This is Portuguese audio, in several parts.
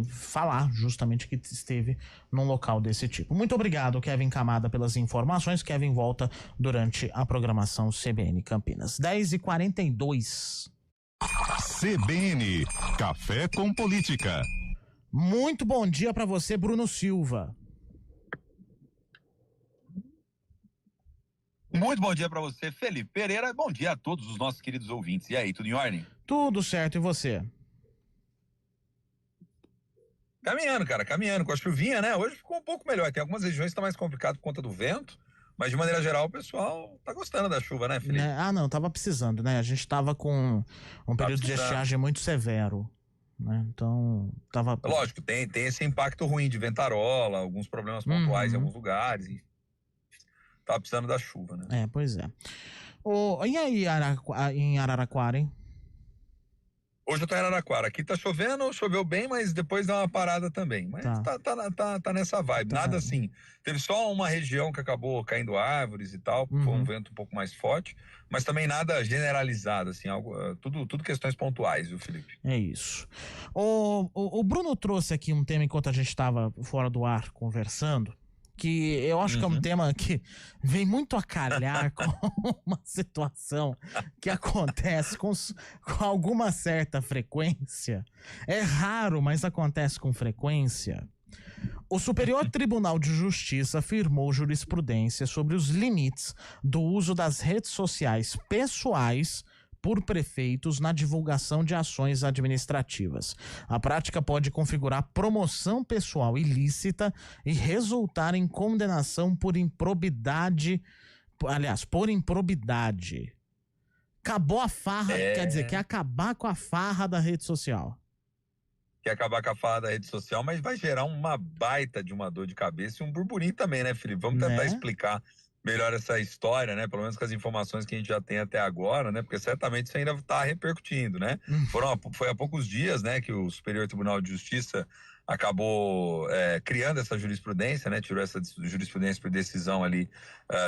falar justamente que esteve num local desse tipo. Muito obrigado, Kevin Camada, pelas informações. Kevin volta durante a programação CBN Campinas. 10h42. CBN, Café com Política. Muito bom dia para você, Bruno Silva. Muito bom dia para você, Felipe Pereira. Bom dia a todos os nossos queridos ouvintes. E aí, tudo em ordem? Tudo certo, e você? Caminhando, cara, caminhando com a chuvinha, né? Hoje ficou um pouco melhor. Tem algumas regiões que tá mais complicado por conta do vento, mas de maneira geral o pessoal tá gostando da chuva, né, Felipe? Não, tava precisando, né? A gente tava com um período de estiagem muito severo, né? Então, tava... Lógico, tem esse impacto ruim de ventarola, alguns problemas pontuais em alguns lugares, e tá precisando da chuva, né? Pois é. E aí, em Araraquara, hein? Hoje eu tô em Araraquara. Aqui tá chovendo, choveu bem, mas depois dá uma parada também. Mas tá nessa vibe. Nada assim. Teve só uma região que acabou caindo árvores e tal, foi um vento um pouco mais forte, mas também nada generalizado, assim, tudo questões pontuais, viu, Felipe? É isso. O Bruno trouxe aqui um tema enquanto a gente estava fora do ar conversando, que eu acho que é um tema que vem muito a calhar com uma situação que acontece com alguma certa frequência. É raro, mas acontece com frequência. O Superior Tribunal de Justiça afirmou jurisprudência sobre os limites do uso das redes sociais pessoais por prefeitos na divulgação de ações administrativas. A prática pode configurar promoção pessoal ilícita e resultar em condenação por improbidade. Aliás, por improbidade. Acabou a farra, quer dizer, quer acabar com a farra da rede social. Quer acabar com a farra da rede social, mas vai gerar uma baita de uma dor de cabeça e um burburinho também, né, Felipe? Vamos tentar explicar melhor essa história, né? Pelo menos com as informações que a gente já tem até agora, né? Porque certamente isso ainda está repercutindo, né? Foi há poucos dias, né, que o Superior Tribunal de Justiça acabou criando essa jurisprudência, né? Tirou essa jurisprudência por decisão ali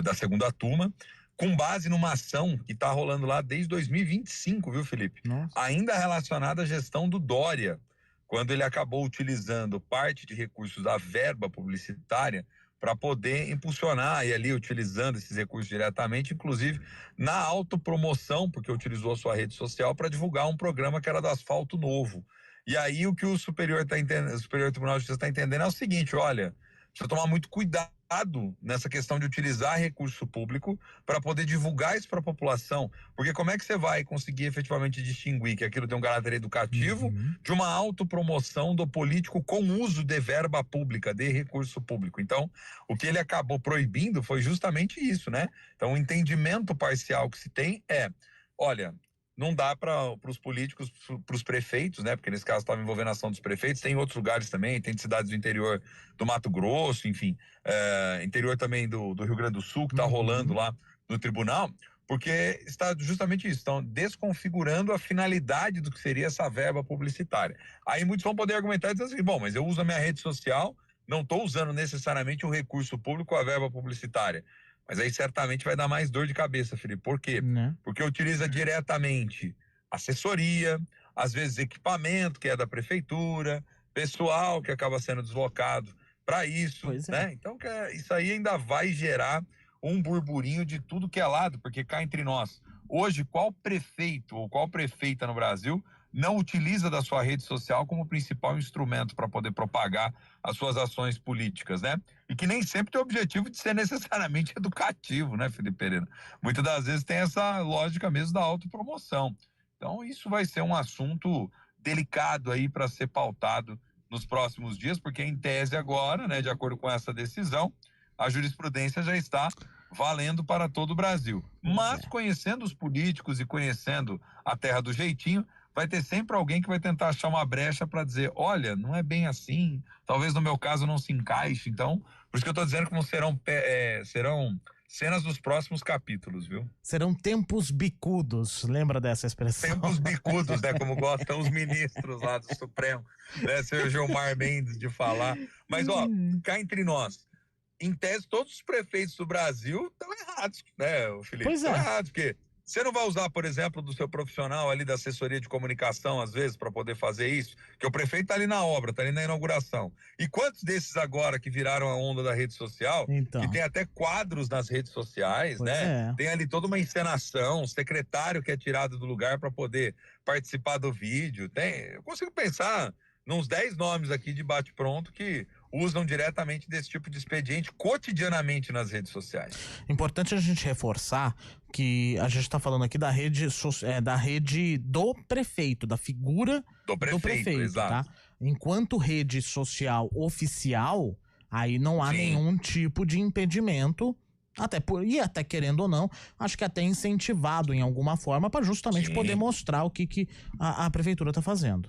da segunda turma, com base numa ação que está rolando lá desde 2025, viu, Felipe? Nossa. Ainda relacionada à gestão do Dória, quando ele acabou utilizando parte de recursos da verba publicitária para poder impulsionar e ali utilizando esses recursos diretamente, inclusive na autopromoção, porque utilizou a sua rede social para divulgar um programa que era do Asfalto Novo. E aí o que o Superior Tribunal de Justiça está entendendo é o seguinte: olha, precisa tomar muito cuidado nessa questão de utilizar recurso público para poder divulgar isso para a população, porque como é que você vai conseguir efetivamente distinguir que aquilo tem um caráter educativo de uma autopromoção do político com uso de verba pública, de recurso público? Então, o que ele acabou proibindo foi justamente isso, né? Então, o entendimento parcial que se tem olha, não dá para os políticos, para os prefeitos, né? Porque nesse caso estava envolvendo a ação dos prefeitos, tem em outros lugares também, tem cidades do interior do Mato Grosso, enfim, interior também do Rio Grande do Sul, que está rolando lá no tribunal, porque está justamente isso, estão desconfigurando a finalidade do que seria essa verba publicitária. Aí muitos vão poder argumentar e dizer assim: bom, mas eu uso a minha rede social, não estou usando necessariamente o recurso público, a verba publicitária. Mas aí certamente vai dar mais dor de cabeça, Felipe. Por quê? Porque utiliza diretamente assessoria, às vezes equipamento que é da prefeitura, pessoal que acaba sendo deslocado para isso, né? Então isso aí ainda vai gerar um burburinho de tudo que é lado, porque cá entre nós, hoje qual prefeito ou qual prefeita no Brasil não utiliza da sua rede social como principal instrumento para poder propagar as suas ações políticas, né? E que nem sempre tem o objetivo de ser necessariamente educativo, né, Felipe Pereira? Muitas das vezes tem essa lógica mesmo da autopromoção. Então isso vai ser um assunto delicado aí para ser pautado nos próximos dias, porque em tese agora, né, de acordo com essa decisão, a jurisprudência já está valendo para todo o Brasil. Mas conhecendo os políticos e conhecendo a terra do jeitinho, vai ter sempre alguém que vai tentar achar uma brecha para dizer: olha, não é bem assim, talvez no meu caso não se encaixe. Então, por isso que eu estou dizendo que serão cenas dos próximos capítulos, viu? Serão tempos bicudos, lembra dessa expressão? Tempos bicudos, né? Como gostam os ministros lá do Supremo, né? Seu Gilmar Mendes de falar. Mas, ó, cá entre nós, em tese, todos os prefeitos do Brasil estão errados, né, Felipe? Pois é. Estão errados, porque Você não vai usar, por exemplo, do seu profissional ali da assessoria de comunicação, às vezes, para poder fazer isso? Que o prefeito está ali na obra, está ali na inauguração. E quantos desses agora que viraram a onda da rede social, Então, que tem até quadros nas redes sociais, pois né? é. Tem ali toda uma encenação, secretário que é tirado do lugar para poder participar do vídeo. Eu consigo pensar nos 10 nomes aqui de bate-pronto que usam diretamente desse tipo de expediente cotidianamente nas redes sociais. Importante a gente reforçar que a gente está falando aqui da rede, da rede do prefeito, da figura do prefeito, exato. tá? Enquanto rede social oficial, aí não há Sim. nenhum tipo de impedimento, e até querendo ou não, acho que até incentivado em alguma forma para justamente Sim. poder mostrar o que a prefeitura está fazendo.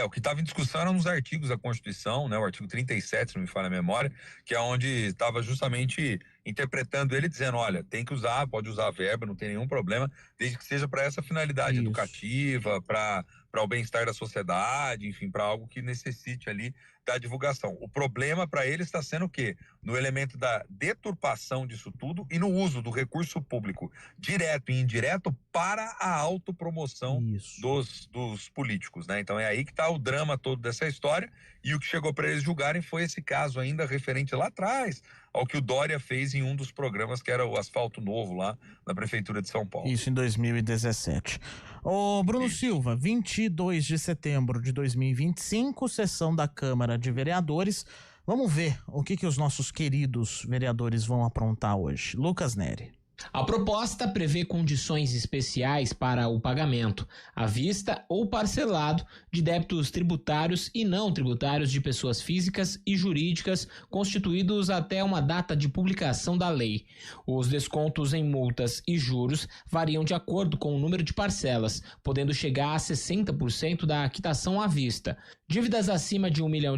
O que estava em discussão eram os artigos da Constituição, né? O artigo 37, se não me falha a memória, que é onde estava justamente interpretando ele, dizendo, olha, tem que usar, pode usar a verba, não tem nenhum problema, desde que seja para essa finalidade Isso. educativa, para o bem-estar da sociedade, enfim, para algo que necessite ali da divulgação. O problema para ele está sendo o quê? No elemento da deturpação disso tudo e no uso do recurso público direto e indireto para a autopromoção Isso. dos políticos, né? Então é aí que está o drama todo dessa história, e o que chegou para eles julgarem foi esse caso ainda referente lá atrás ao que o Dória fez em um dos programas, que era o Asfalto Novo lá na Prefeitura de São Paulo. Isso em 2017. Ô Bruno Silva, 22 de setembro de 2025, sessão da Câmara de Vereadores. Vamos ver o que os nossos queridos vereadores vão aprontar hoje. Lucas Neri. A proposta prevê condições especiais para o pagamento, à vista ou parcelado, de débitos tributários e não tributários de pessoas físicas e jurídicas constituídos até uma data de publicação da lei. Os descontos em multas e juros variam de acordo com o número de parcelas, podendo chegar a 60% da quitação à vista. Dívidas acima de R$1 milhão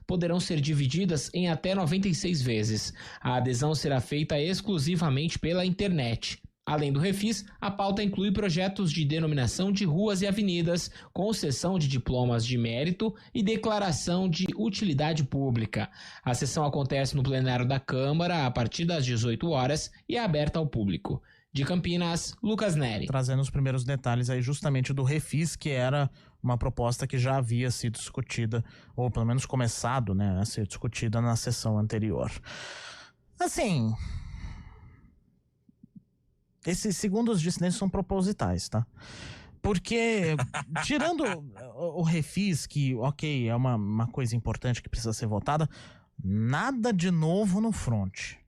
poderão ser divididas em até 96 vezes. A adesão será feita exclusivamente pela internet. Além do refis, a pauta inclui projetos de denominação de ruas e avenidas, concessão de diplomas de mérito e declaração de utilidade pública. A sessão acontece no plenário da Câmara a partir das 18 horas e é aberta ao público. De Campinas, Lucas Neri. Trazendo os primeiros detalhes aí justamente do refis, que era uma proposta que já havia sido discutida, ou pelo menos começado, né, a ser discutida na sessão anterior. Assim, esses segundos de silêncio são propositais, tá? Porque, tirando o refis, que, ok, é uma coisa importante que precisa ser votada, nada de novo no fronte.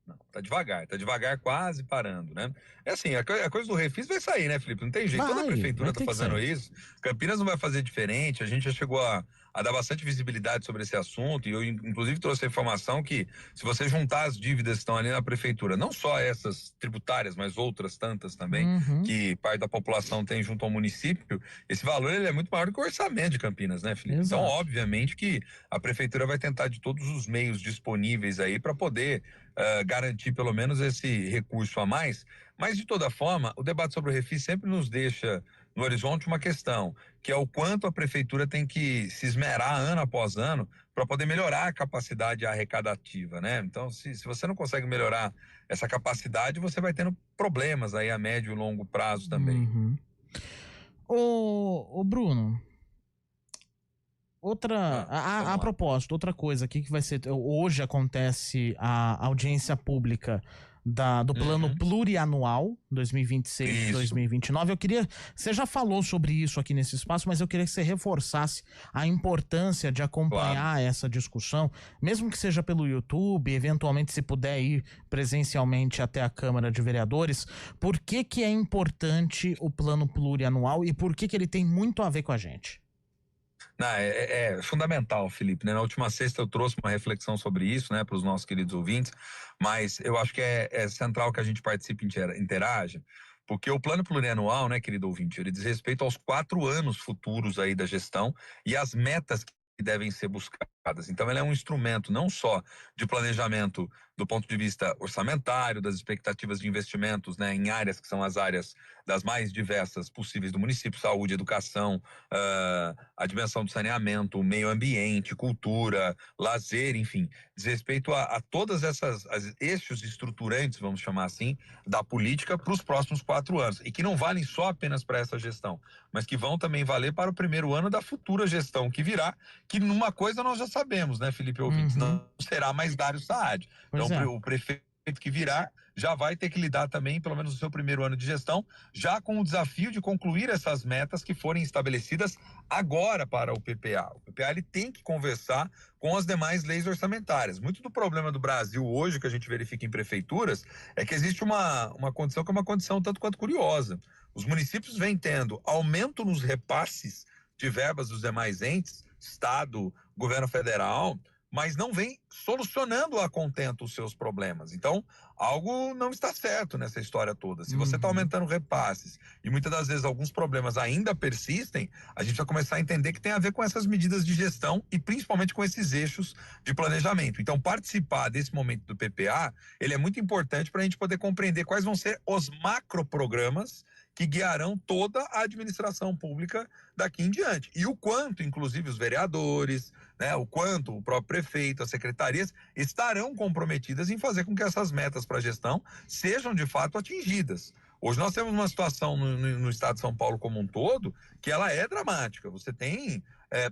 Não, tá devagar quase parando, né? É assim, a coisa do refis vai sair, né, Felipe? Não tem jeito, toda a prefeitura tá fazendo isso, Campinas não vai fazer diferente, a gente já chegou a dar bastante visibilidade sobre esse assunto, e eu inclusive trouxe a informação que se você juntar as dívidas que estão ali na prefeitura, não só essas tributárias, mas outras tantas também, que parte da população tem junto ao município, esse valor ele é muito maior do que o orçamento de Campinas, né, Felipe? Exato. Então, obviamente que a prefeitura vai tentar de todos os meios disponíveis aí para poder garantir pelo menos esse recurso a mais, mas de toda forma, o debate sobre o refis sempre nos deixa no horizonte uma questão, que é o quanto a prefeitura tem que se esmerar ano após ano para poder melhorar a capacidade arrecadativa, né? Então, se você não consegue melhorar essa capacidade, você vai tendo problemas aí a médio e longo prazo também. Ô Bruno, a propósito, outra coisa aqui que vai ser, hoje acontece a audiência pública do plano plurianual 2026-2029. Eu queria, você já falou sobre isso aqui nesse espaço, mas eu queria que você reforçasse a importância de acompanhar essa discussão, mesmo que seja pelo YouTube, eventualmente se puder ir presencialmente até a Câmara de Vereadores. Por que é importante o plano plurianual e por que ele tem muito a ver com a gente? Não, é fundamental, Felipe, né? Na última sexta eu trouxe uma reflexão sobre isso, né, para os nossos queridos ouvintes, mas eu acho que é central que a gente participe e interaja, porque o plano plurianual, né, querido ouvinte, ele diz respeito aos 4 anos futuros aí da gestão e as metas que devem ser buscadas. Então, ele é um instrumento não só de planejamento do ponto de vista orçamentário, das expectativas de investimentos, né, em áreas que são as áreas das mais diversas possíveis do município: saúde, educação, a dimensão do saneamento, meio ambiente, cultura, lazer, enfim, diz respeito a todas essas eixos estruturantes, vamos chamar assim, da política para os próximos 4 anos, e que não valem só apenas para essa gestão, mas que vão também valer para o primeiro ano da futura gestão que virá, que numa coisa nós já sabemos, né, Felipe ouvintes, não será mais Dário Saad. Então o prefeito que virá já vai ter que lidar também, pelo menos no seu primeiro ano de gestão, já com o desafio de concluir essas metas que forem estabelecidas agora para o PPA. O PPA ele tem que conversar com as demais leis orçamentárias. Muito do problema do Brasil hoje, que a gente verifica em prefeituras, é que existe uma condição que é uma condição tanto quanto curiosa. Os municípios vêm tendo aumento nos repasses de verbas dos demais entes, Estado, governo federal, mas não vem solucionando a contento os seus problemas. Então, algo não está certo nessa história toda. Se você está aumentando repasses e muitas das vezes alguns problemas ainda persistem, a gente vai começar a entender que tem a ver com essas medidas de gestão e principalmente com esses eixos de planejamento. Então, participar desse momento do PPA, ele é muito importante para a gente poder compreender quais vão ser os macroprogramas que guiarão toda a administração pública daqui em diante. E o quanto, inclusive, os vereadores, né, o quanto o próprio prefeito, as secretarias estarão comprometidas em fazer com que essas metas para a gestão sejam de fato atingidas. Hoje nós temos uma situação no estado de São Paulo como um todo que ela é dramática. Você tem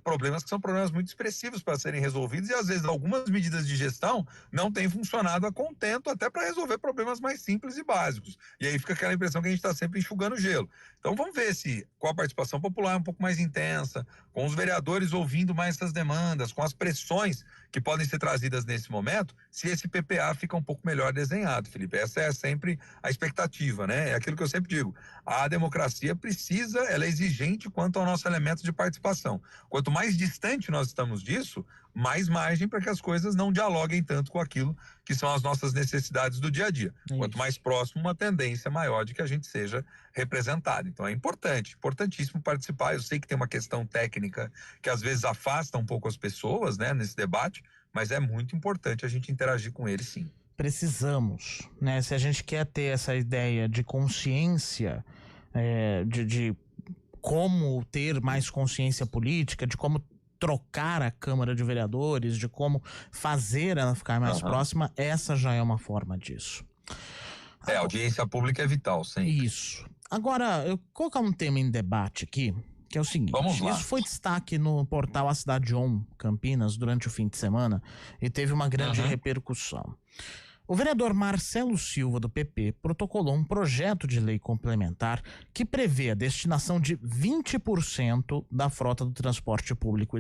problemas que são problemas muito expressivos para serem resolvidos e às vezes algumas medidas de gestão não têm funcionado a contento até para resolver problemas mais simples e básicos. E aí fica aquela impressão que a gente está sempre enxugando gelo. Então vamos ver se com a participação popular um pouco mais intensa, com os vereadores ouvindo mais essas demandas, com as pressões que podem ser trazidas nesse momento, se esse PPA fica um pouco melhor desenhado, Felipe. Essa é sempre a expectativa, né? É aquilo que eu sempre digo. A democracia ela é exigente quanto ao nosso elemento de participação. Quanto mais distante nós estamos disso, mais margem para que as coisas não dialoguem tanto com aquilo que são as nossas necessidades do dia a dia. Quanto mais próximo, uma tendência maior de que a gente seja representado. Então é importantíssimo participar. Eu sei que tem uma questão técnica que às vezes afasta um pouco as pessoas, né, nesse debate, mas é muito importante a gente interagir com eles, sim. Precisamos, né? Se a gente quer ter essa ideia de consciência, de como ter mais consciência política, de como trocar a Câmara de Vereadores, de como fazer ela ficar mais próxima, essa já é uma forma disso. A audiência pública é vital, sim. Isso. Agora, eu vou colocar um tema em debate aqui, que é o seguinte: vamos lá. Isso foi destaque no portal A Cidade On, Campinas, durante o fim de semana, e teve uma grande repercussão. O vereador Marcelo Silva, do PP, protocolou um projeto de lei complementar que prevê a destinação de 20% da frota do transporte público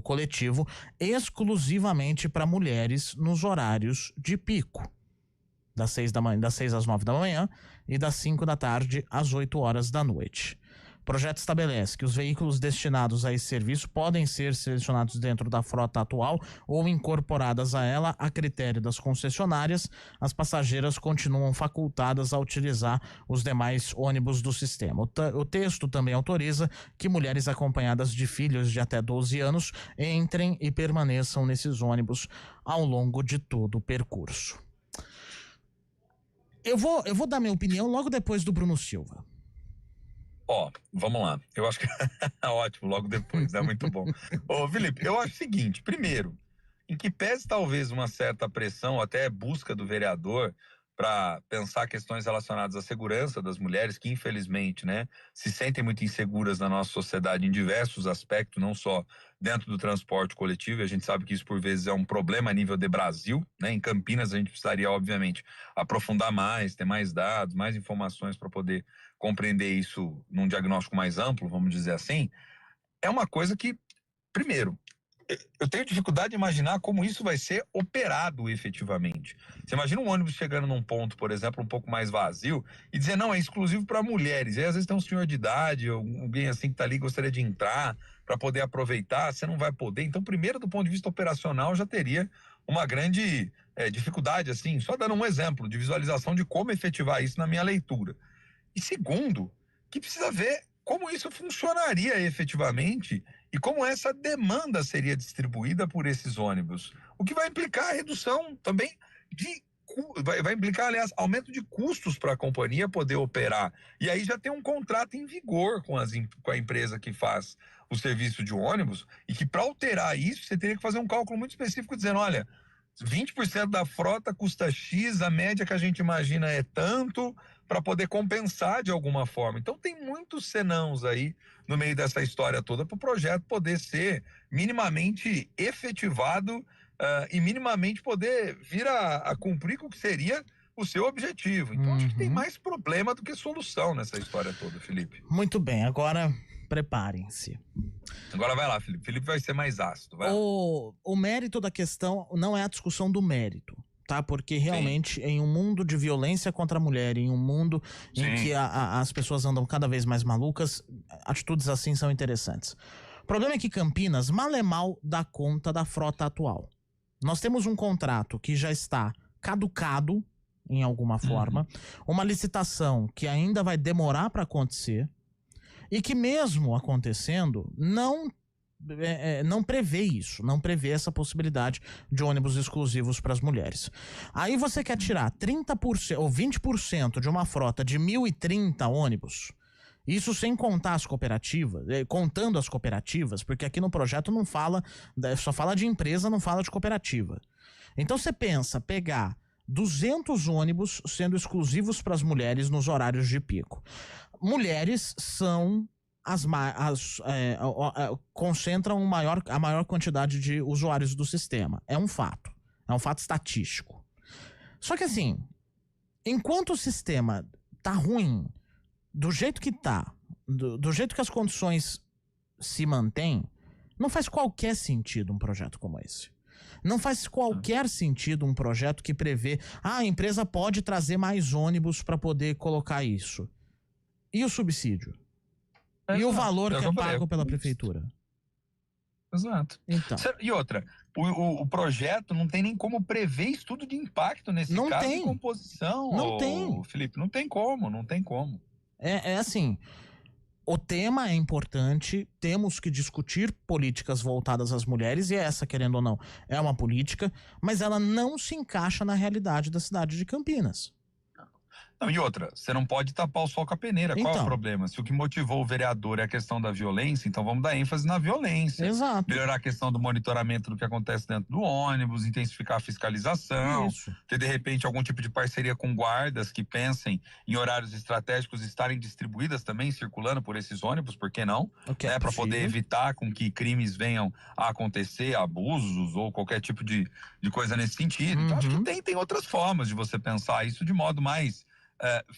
coletivo exclusivamente para mulheres nos horários de pico, das 6 às 9 da manhã e das 5 da tarde às 8 horas da noite. O projeto estabelece que os veículos destinados a esse serviço podem ser selecionados dentro da frota atual ou incorporadas a ela a critério das concessionárias. As passageiras continuam facultadas a utilizar os demais ônibus do sistema. O texto também autoriza que mulheres acompanhadas de filhos de até 12 anos entrem e permaneçam nesses ônibus ao longo de todo o percurso. Eu vou dar minha opinião logo depois do Bruno Silva. Vamos lá. Eu acho que ótimo, logo depois, é muito bom. Felipe, eu acho o seguinte: primeiro, em que pese talvez uma certa pressão, até busca do vereador para pensar questões relacionadas à segurança das mulheres, que infelizmente, né, se sentem muito inseguras na nossa sociedade em diversos aspectos, não só dentro do transporte coletivo. A gente sabe que isso por vezes é um problema a nível de Brasil, né? Em Campinas a gente precisaria, obviamente, aprofundar mais, ter mais dados, mais informações para poder compreender isso num diagnóstico mais amplo, vamos dizer assim. É uma coisa que, primeiro, eu tenho dificuldade de imaginar como isso vai ser operado efetivamente. Você imagina um ônibus chegando num ponto, por exemplo, um pouco mais vazio e dizer, não, é exclusivo para mulheres. E aí, às vezes tem um senhor de idade, alguém assim que está ali gostaria de entrar para poder aproveitar, você não vai poder. Então, primeiro, do ponto de vista operacional, já teria uma grande dificuldade, assim, só dando um exemplo de visualização de como efetivar isso na minha leitura. E segundo, que precisa ver como isso funcionaria efetivamente e como essa demanda seria distribuída por esses ônibus, o que vai implicar a redução também vai implicar, aliás, aumento de custos para a companhia poder operar. E aí já tem um contrato em vigor com a empresa que faz o serviço de ônibus, e que para alterar isso, você teria que fazer um cálculo muito específico dizendo, olha, 20% da frota custa X, a média que a gente imagina é tanto, para poder compensar de alguma forma. Então tem muitos senãos aí no meio dessa história toda para o projeto poder ser minimamente efetivado e minimamente poder vir a cumprir com o que seria o seu objetivo. Então acho que tem mais problema do que solução nessa história toda, Felipe. Muito bem, agora preparem-se. Agora vai lá, Felipe. Felipe vai ser mais ácido. Vai lá. O mérito da questão não é a discussão do mérito, tá? Porque realmente em um mundo de violência contra a mulher, em um mundo em que as pessoas andam cada vez mais malucas, atitudes assim são interessantes. O problema é que Campinas mal é mal dá conta da frota atual. Nós temos um contrato que já está caducado em alguma forma, uma licitação que ainda vai demorar para acontecer e que mesmo acontecendo não prevê isso, não prevê essa possibilidade de ônibus exclusivos para as mulheres. Aí você quer tirar 30% ou 20% de uma frota de 1.030 ônibus, isso sem contar as cooperativas, contando as cooperativas, porque aqui no projeto não fala, só fala de empresa, não fala de cooperativa. Então você pensa pegar 200 ônibus sendo exclusivos para as mulheres nos horários de pico. Mulheres são concentram a maior quantidade de usuários do sistema. É um fato estatístico. Só que assim, enquanto o sistema tá ruim, do jeito que tá, do jeito que as condições se mantêm, não faz qualquer sentido um projeto como esse. Não faz qualquer sentido um projeto que prevê, a empresa pode trazer mais ônibus para poder colocar isso. E o subsídio? E o valor que é pago pela prefeitura? Exato. Então. E outra, o projeto não tem nem como prever estudo de impacto nesse caso de composição. Não tem. Felipe, não tem como. É assim, o tema é importante, temos que discutir políticas voltadas às mulheres, e essa, querendo ou não, é uma política, mas ela não se encaixa na realidade da cidade de Campinas. Não, e outra, você não pode tapar o sol com a peneira. Qual é o problema? Se o que motivou o vereador é a questão da violência, então vamos dar ênfase na violência. Exato. Melhorar a questão do monitoramento do que acontece dentro do ônibus, intensificar a fiscalização, ter de repente algum tipo de parceria com guardas que pensem em horários estratégicos estarem distribuídas também, circulando por esses ônibus, por que não? Para poder evitar com que crimes venham a acontecer, abusos ou qualquer tipo de coisa nesse sentido. Então acho que tem outras formas de você pensar isso de modo mais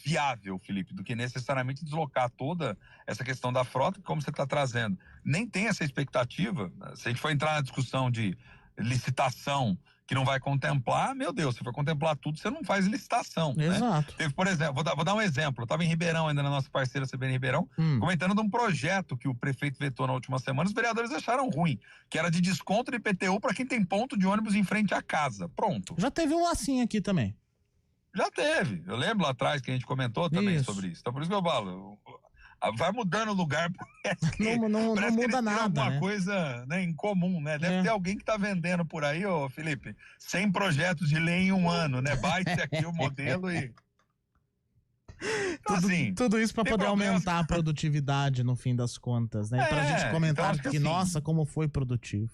viável, Felipe, do que necessariamente deslocar toda essa questão da frota, como você está trazendo. Nem tem essa expectativa. Se a gente for entrar na discussão de licitação que não vai contemplar, meu Deus, se for contemplar tudo, você não faz licitação. Exato. Né? Por exemplo, vou dar um exemplo. Eu estava em Ribeirão, ainda na nossa parceira CBN Ribeirão, comentando de um projeto que o prefeito vetou na última semana, os vereadores acharam ruim, que era de desconto de IPTU para quem tem ponto de ônibus em frente à casa. Pronto. Já teve um assim aqui também. Já teve. Eu lembro lá atrás que a gente comentou também sobre isso. Então por isso que eu falo, vai mudando o lugar. Não muda nada, alguma coisa, né, em comum, né? Deve ter alguém que tá vendendo por aí, ô Felipe, 100 projetos de lei em um ano, né? Baixe aqui o modelo e... Então, tudo isso para poder aumentar a produtividade no fim das contas, né? Pra gente comentar então, que nossa, como foi produtivo.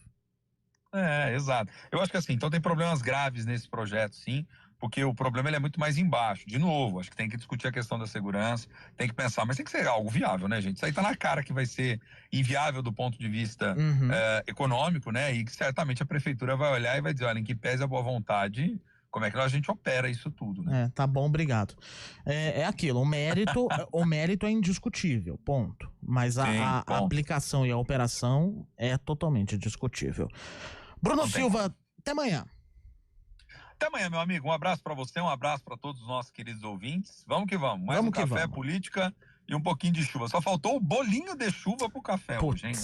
Exato. Eu acho que assim, então tem problemas graves nesse projeto, sim, porque o problema ele é muito mais embaixo. De novo, acho que tem que discutir a questão da segurança, tem que pensar, mas tem que ser algo viável, né, gente? Isso aí tá na cara que vai ser inviável do ponto de vista econômico, né? E que certamente a prefeitura vai olhar e vai dizer, olha, em que pese a boa vontade, como é que a gente opera isso tudo, né? Tá bom, obrigado. É aquilo, o mérito é indiscutível, ponto. Mas a aplicação e a operação é totalmente discutível. Bruno Silva, até amanhã. Até amanhã, meu amigo. Um abraço para você, um abraço para todos os nossos queridos ouvintes. Vamos que vamos. Mais um café, política e um pouquinho de chuva. Só faltou o bolinho de chuva pro café hoje, hein?